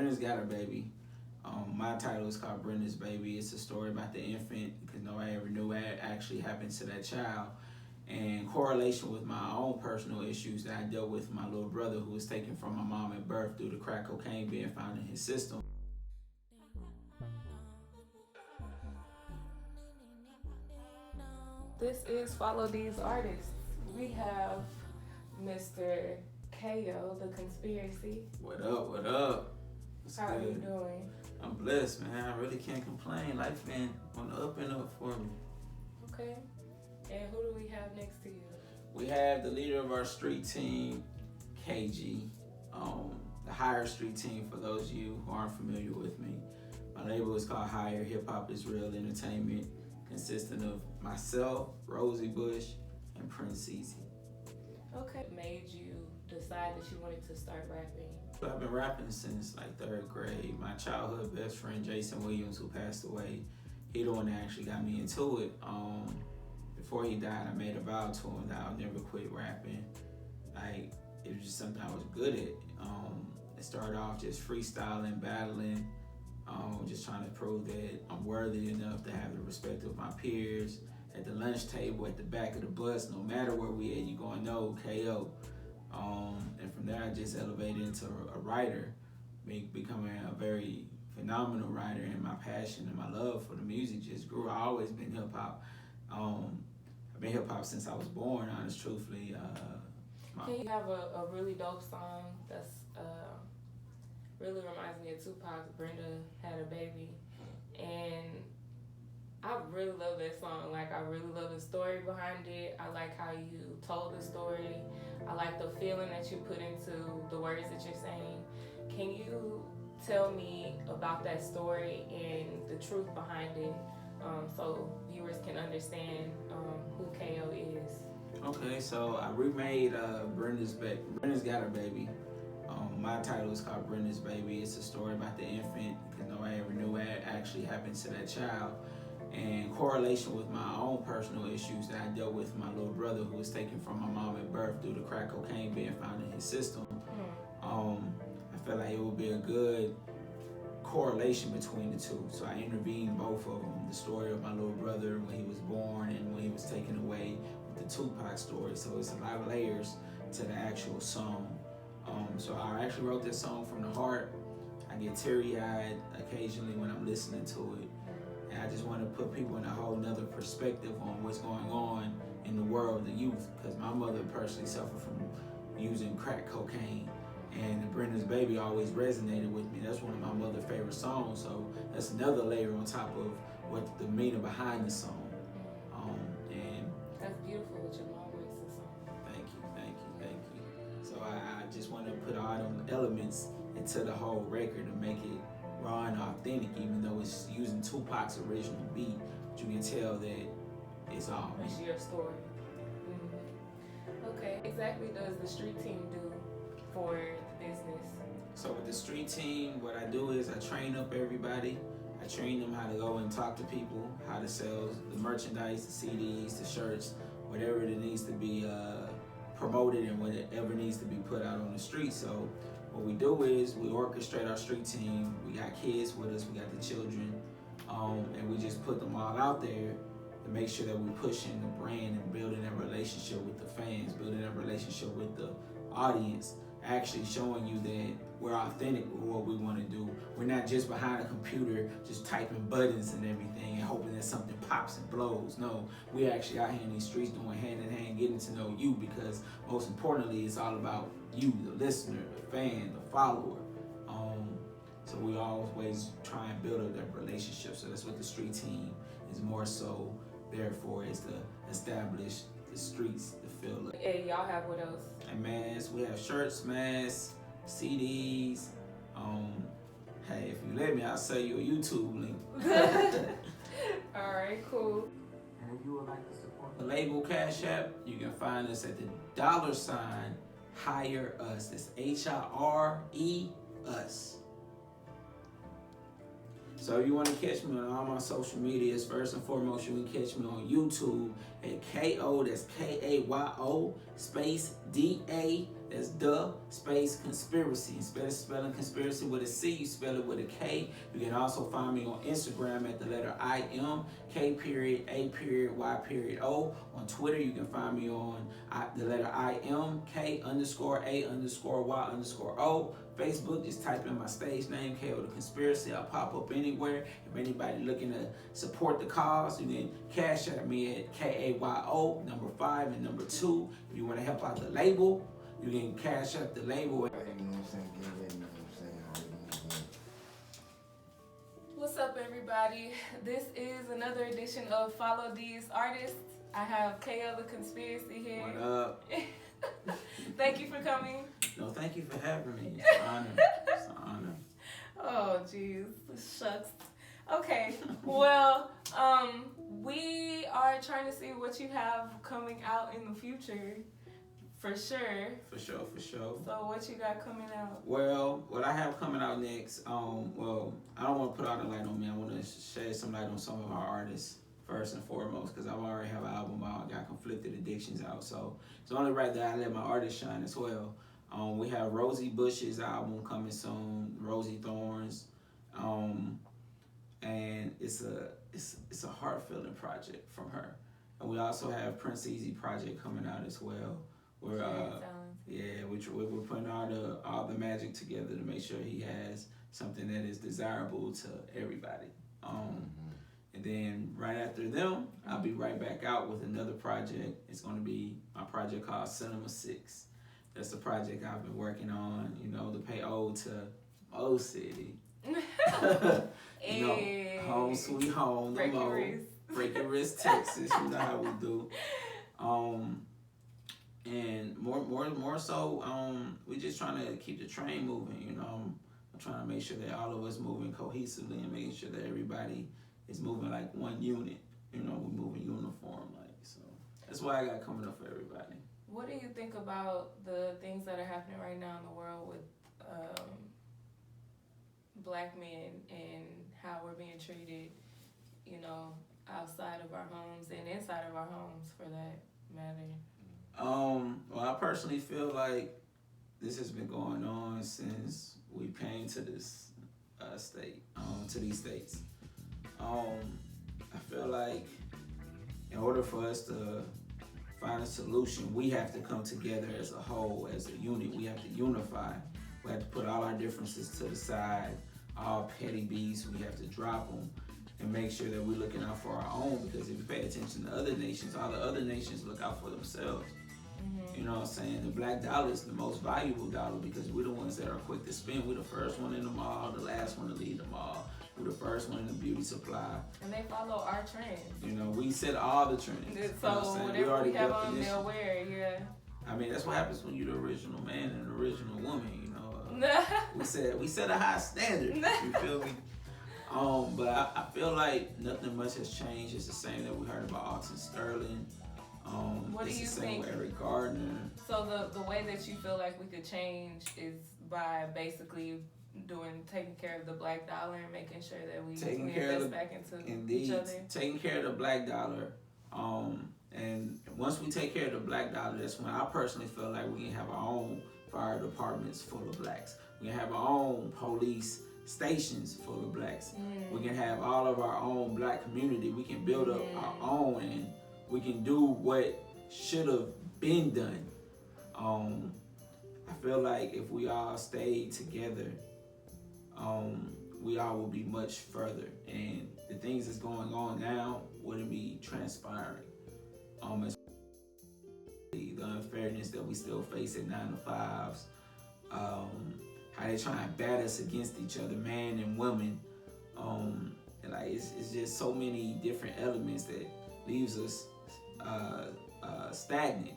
Brendas got her baby. My title is called Brendas Baby. It's a story about the infant because nobody ever knew what actually happened to that child. And correlation with my own personal issues that I dealt with my little brother who was taken from my mom at birth due to crack cocaine being found in his system. This is Follow Deez artists. We have Mr. K.A.Y.O, the conspiracy. What up? What up? What's How good? are you doing? I'm blessed, man. I really can't complain. Life been on the up and up for me. Okay. And who do we have next to you? We have the leader of our street team, K.A.Y.O. The Higher Street Team, for those of you who aren't familiar with me. My label is called Higher Hip Hop is Real Entertainment, consisting of myself, Rosie Bush, and Prince Easy. Okay. What made you decide that you wanted to start rapping? I've been rapping since like 3rd grade. My childhood best friend, Jason Williams, who passed away, he the one that actually got me into it. Before he died, I made a vow to him that I'll never quit rapping. Like, it was just something I was good at. It started off just freestyling, battling, just trying to prove that I'm worthy enough to have the respect of my peers. At the lunch table, at the back of the bus, no matter where we at, you gonna know K.A.Y.O. And from there, I just elevated into a writer, becoming a very phenomenal writer, and my passion and my love for the music just grew. I always been hip hop. I've been hip hop since I was born, honest, truthfully. You have a really dope song that's really reminds me of Tupac, Brenda Had a Baby. And I really love that song. Like, I really love the story behind it. I like how you told the story. I like the feeling that you put into the words that you're saying. Can you tell me about that story and the truth behind it, so viewers can understand who K.A.Y.O is? Okay, so I remade Brendas Got Her Baby. My title is called Brendas Baby. It's a story about the infant because nobody ever knew what actually happened to that child. And correlation with my own personal issues that I dealt with my little brother who was taken from my mom at birth due to crack cocaine being found in his system. I felt like it would be a good correlation between the two. So I intervened both of them. The story of my little brother when he was born and when he was taken away with the Tupac story. So it's a lot of layers to the actual song. So I actually wrote this song from the heart. I get teary-eyed occasionally when I'm listening to it. And I just want to put people in a whole nother perspective on what's going on in the world, the youth. Because my mother personally suffered from using crack cocaine. And the Brendas Baby always resonated with me. That's one of my mother's favorite songs. So that's another layer on top of what the meaning behind the song. And that's beautiful what your mom makes the song. Thank you. So I just want to put all them elements into the whole record to make it raw and authentic, even though it's using Tupac's original beat. But you can tell that it's all it's your story. Okay, exactly does the street team do for the business? So with the street team, what I do is I train up everybody. I train them how to go and talk to people, how to sell the merchandise, the CDs, the shirts, whatever it needs to be promoted and whatever needs to be put out on the street. So what we do is we orchestrate our street team. We got kids with us, we got the children, and we just put them all out there to make sure that we're pushing the brand and building that relationship with the fans, building that relationship with the audience, actually showing you that we're authentic with what we want to do. We're not just behind a computer just typing buttons and everything and hoping that something pops and blows. No, we're actually out here in these streets doing hand in hand, getting to know you, because most importantly, it's all about you, the listener, the fan, the follower. So we always try and build up that relationship. So that's what the street team is more so there for, is to establish the streets, the feel. And y'all have what else? And masks. We have shirts, masks, CDs. Hey, if you let me, I'll sell you a YouTube link. All right, cool. And if you would like to support the label Cash App, you can find us at the $ Hire Us. That's HIRE us. So if you want to catch me on all my social medias, first and foremost, you can catch me on YouTube at K.A.Y.O, that's K.A.Y.O, space D-A That's the space conspiracy. Instead of spelling conspiracy with a C, you spell it with a K. You can also find me on Instagram at the letter IM, K.A.Y.O. On Twitter, you can find me on the letter IM, K_A_Y_O. Facebook, just type in my stage name, K.A.Y O the Conspiracy. I'll pop up anywhere. If anybody looking to support the cause, you can cash at me at K.A.Y.O, number 5 and number 2. If you want to help out the label, you can cash up the label. What's up, everybody? This is another edition of Follow Deez Artists. I have K.A.Y O the Conspiracy here. What up? Thank you for coming. No, thank you for having me. It's an honor. It's an honor. Oh, jeez. Shucks. Okay. Well, we are trying to see what you have coming out in the future. For sure. For sure. So what you got coming out? Well, what I have coming out next, well, I don't want to put all the light on me. I want to shed some light on some of our artists first and foremost, because I already have an album out. I got Conflicted Addictions out, so it's only right that I let my artists shine as well. We have Rosie Bush's album coming soon, Rosie Thorns, and it's a heart-filling project from her. And we also have Prince Easy project coming out as well. We're we're putting all the magic together to make sure he has something that is desirable to everybody. And then right after them, I'll be right back out with another project. It's going to be my project called Cinema 6. That's the project I've been working on, to pay ode to Mo City. Home sweet home, Break your wrist. Break your wrist, Texas. You know how we do. And more so, we just trying to keep the train moving. I'm trying to make sure that all of us moving cohesively and making sure that everybody is moving like one unit. We're moving uniform, so that's what I got coming up for everybody. What do you think about the things that are happening right now in the world with black men and how we're being treated, outside of our homes and inside of our homes for that matter? Well, I personally feel like this has been going on since we came to this state, to these states. I feel like in order for us to find a solution, we have to come together as a whole, as a unit. We have to unify. We have to put all our differences to the side, all petty beefs. We have to drop them and make sure that we're looking out for our own, because if you pay attention to other nations, all the other nations look out for themselves. Mm-hmm. You know what I'm saying? The black dollar is the most valuable dollar because we're the ones that are quick to spend. We're the first one in the mall, the last one to leave the mall. We're the first one in the beauty supply. And they follow our trends. We set all the trends. So whatever we have on, they'll wear, yeah. I mean, that's what happens when you're the original man and the original woman, we set a high standard, you feel me? But I feel like nothing much has changed. It's the same that we heard about Alton Sterling. What do you think? With Eric Gardner. So the way that you feel like we could change is by basically taking care of the black dollar and making sure that we invest back into each other. Taking care of the black dollar. And once we take care of the black dollar, that's when I personally feel like we can have our own fire departments full of blacks. We can have our own police stations full of blacks. We can have all of our own black community. We can build up our own, and we can do what should have been done. I feel like if we all stayed together, we all will be much further, and the things that's going on now wouldn't be transpiring. The unfairness that we still face at 9 to 5s, how they try and bat us against each other, man and women, and it's just so many different elements that leaves us stagnant.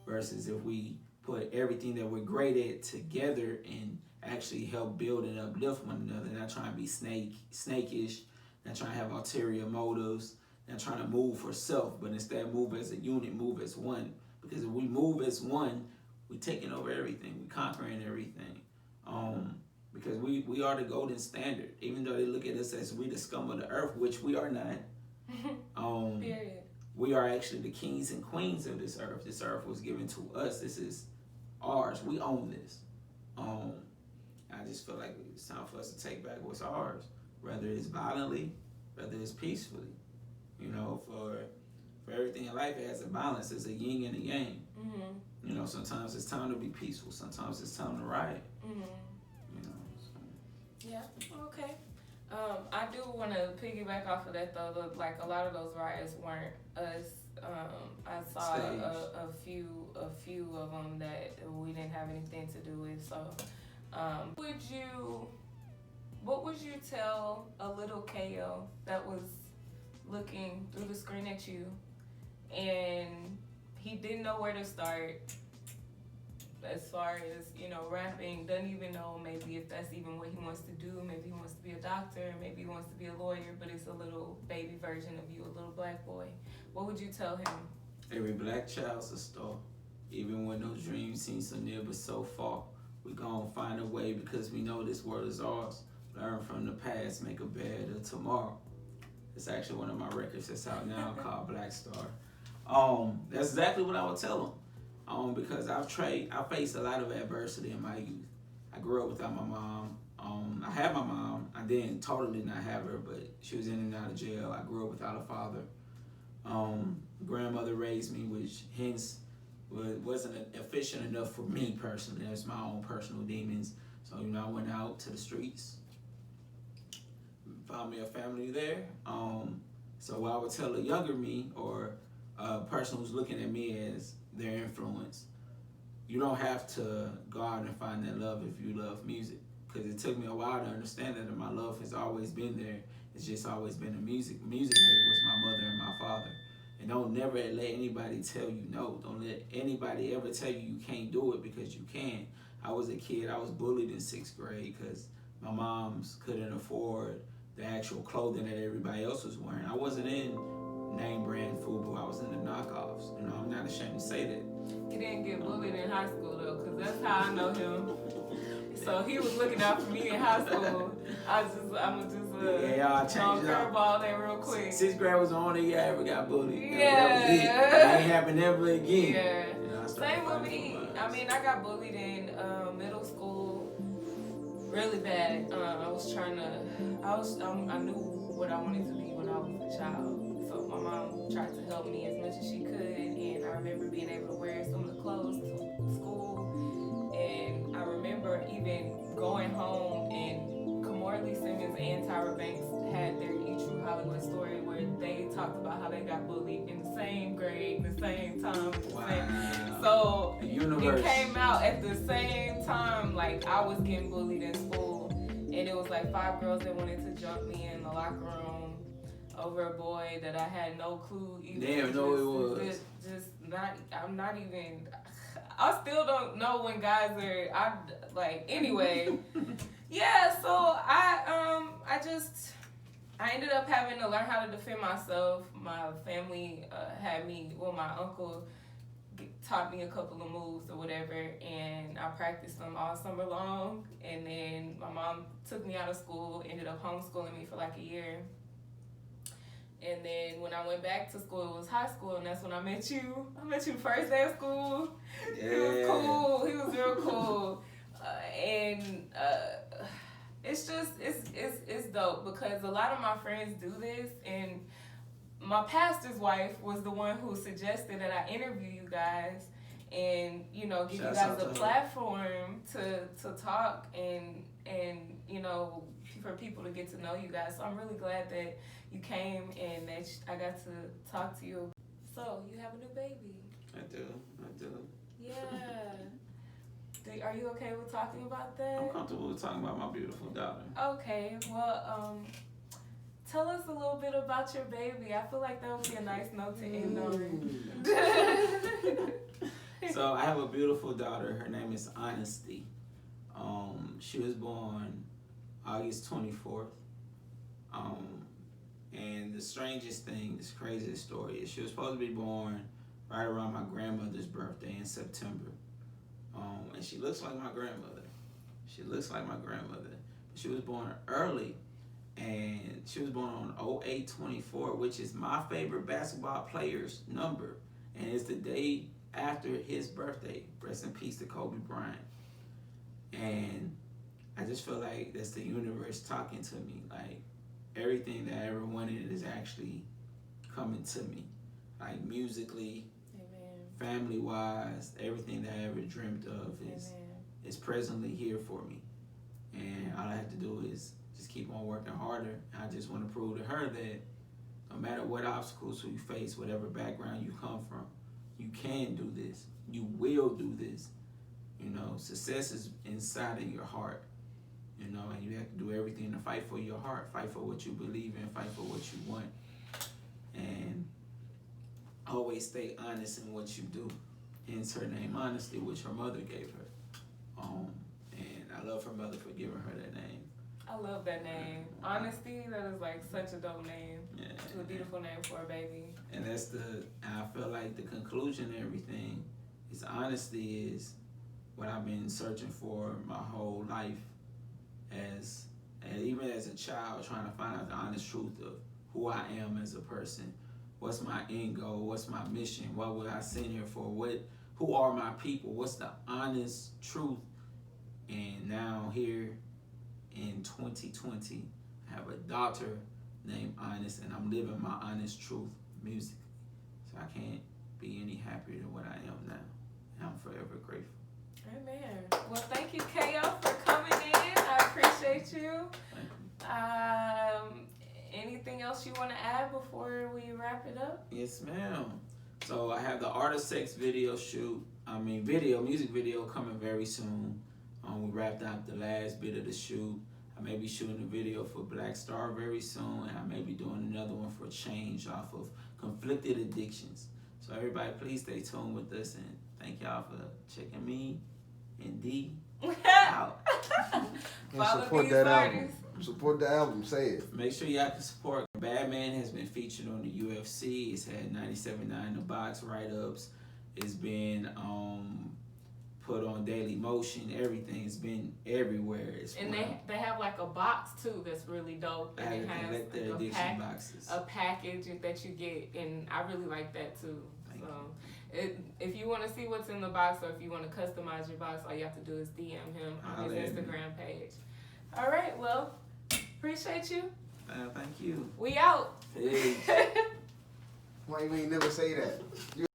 Versus if we put everything that we're great at together and actually help build and uplift one another, not trying to be snakish, not trying to have ulterior motives, not trying to move for self, but instead move as a unit, move as one. Because if we move as one, we're taking over everything, we're conquering everything. Because we are the golden standard, even though they look at us as we the scum of the earth, which we are not. Period. We are actually the kings and queens of this earth. This earth was given to us. This is ours. We own this. I just feel like it's time for us to take back what's ours, whether it's violently, whether it's peacefully. You know, for everything in life, it has a balance. It's a yin and a yang. Mm-hmm. You know, sometimes it's time to be peaceful. Sometimes it's time to riot. Mm-hmm. You know. So. Yeah. Okay. I do want to piggyback off of that though. Like a lot of those riots weren't us. I saw a few of them that we didn't have anything to do with. So, what would you tell a little K.A.Y.O that was looking through the screen at you, and he didn't know where to start as far as, you know, rapping, doesn't even know maybe if that's even what he wants to do. Maybe he wants to be a doctor, maybe he wants to be a lawyer, but it's a little baby version of you, a little black boy. What would you tell him? Every black child's a star. Even when those dreams seem so near but so far, we gon' find a way because we know this world is ours. Learn from the past, make a better tomorrow. It's actually one of my records that's out now called Black Star. That's exactly what I would tell him. Because I faced a lot of adversity in my youth. I grew up without my mom. I had my mom. I didn't totally not have her, but she was in and out of jail. I grew up without a father. Grandmother raised me, which hence wasn't efficient enough for me personally. That's my own personal demons. So, you know, I went out to the streets, found me a family there. So I would tell a younger me or a person who's looking at me as their influence, you don't have to go out and find that love if you love music. Because it took me a while to understand that my love has always been there. It's just always been the music. Music was my mother and my father. And don't never let anybody tell you no. Don't let anybody ever tell you you can't do it, because you can. I was a kid, I was bullied in 6th grade because my moms couldn't afford the actual clothing that everybody else was wearing. I wasn't in name brand FUBU, I was in the knockoffs. You know, I'm not ashamed to say that. He didn't get bullied in high school though, because that's how I know him. So he was looking out for me in high school. I'm just curveball there real quick. 6th grade was the only year I ever got bullied. Yeah. That was it. It ain't happen ever again. Yeah. You know, Same with me. I mean, I got bullied in middle school really bad. I knew what I wanted to be when I was a child. So my mom tried to help me as much as she could, and I remember being able to wear some of the clothes to school. And I remember even going home, and Kamorley Simmons and Tyra Banks had their E True Hollywood story where they talked about how they got bullied in the same grade, the same time. Wow. So it came out at the same time, like I was getting bullied in school, and it was like 5 girls that wanted to jump me in the locker room over a boy that I had no clue even. Damn, no, it was. I'm not even, I still don't know when guys are, anyway. Yeah, so I ended up having to learn how to defend myself. My family my uncle taught me a couple of moves or whatever, and I practiced them all summer long. And then my mom took me out of school, ended up homeschooling me for like a year. And then when I went back to school, it was high school, and that's when I met you. I met you first day of school. Yeah. He was cool. He was real cool. It's just, it's dope because a lot of my friends do this, and my pastor's wife was the one who suggested that I interview you guys and, you know, give you guys a platform to talk and, you know, for people to get to know you guys. So I'm really glad that you came and that I got to talk to you. So, you have a new baby. I do. Yeah. Are you okay with talking about that? I'm comfortable with talking about my beautiful daughter. Okay, well, tell us a little bit about your baby. I feel like that would be a nice note to end on. So I have a beautiful daughter. Her name is Honesty. She was born August 24th. And the strangest thing, this craziest story is she was supposed to be born right around my grandmother's birthday in September. And she looks like my grandmother. She was born early, and she was born on 08/24, which is my favorite basketball player's number. And it's the day after his birthday. Rest in peace to Kobe Bryant. And I just feel like that's the universe talking to me. Like, everything that I ever wanted is actually coming to me. Like, musically, family-wise, everything that I ever dreamt of is presently here for me. And all I have to do is just keep on working harder. I just want to prove to her that no matter what obstacles you face, whatever background you come from, you can do this. You will do this. You know, success is inside of your heart. You know, and you have to do everything to fight for your heart, fight for what you believe in, fight for what you want. And always stay honest in what you do. Hence her name, Honesty, which her mother gave her. And I love her mother for giving her that name. I love that name. Honesty, that is like such a dope name. Yeah. It's a beautiful name for a baby. And I feel like the conclusion of everything is honesty is what I've been searching for my whole life, and even as a child, trying to find out the honest truth of who I am as a person. What's my end goal? What's my mission? What was I sent here for? Who are my people? What's the honest truth? And now here in 2020, I have a daughter named Honest, and I'm living my honest truth musically. So I can't be any happier than what I am now. And I'm forever grateful. Amen. Well, thank you, K.A.Y.O, for coming in. I appreciate you. Anything else you want to add before we wrap it up? Yes, ma'am. So I have the Art of Sex music video coming very soon. We wrapped up the last bit of the shoot. I may be shooting a video for Black Star very soon, and I may be doing another one for Change off of conflicted addictions. So everybody, please stay tuned with us, and thank y'all for checking me and D out. And support that album. Support the album. Say it. Make sure y'all can support. Batman has been featured on the UFC. It's had 97.9 in the box write-ups. It's been put on Daily Motion. Everything's been everywhere. And they have like a box too that's really dope. And it has a package that you get, and I really like that too. If you want to see what's in the box, or if you want to customize your box, all you have to do is DM him on his Instagram page. All right, well, appreciate you. Thank you. We out. Peace. Why you ain't never say that?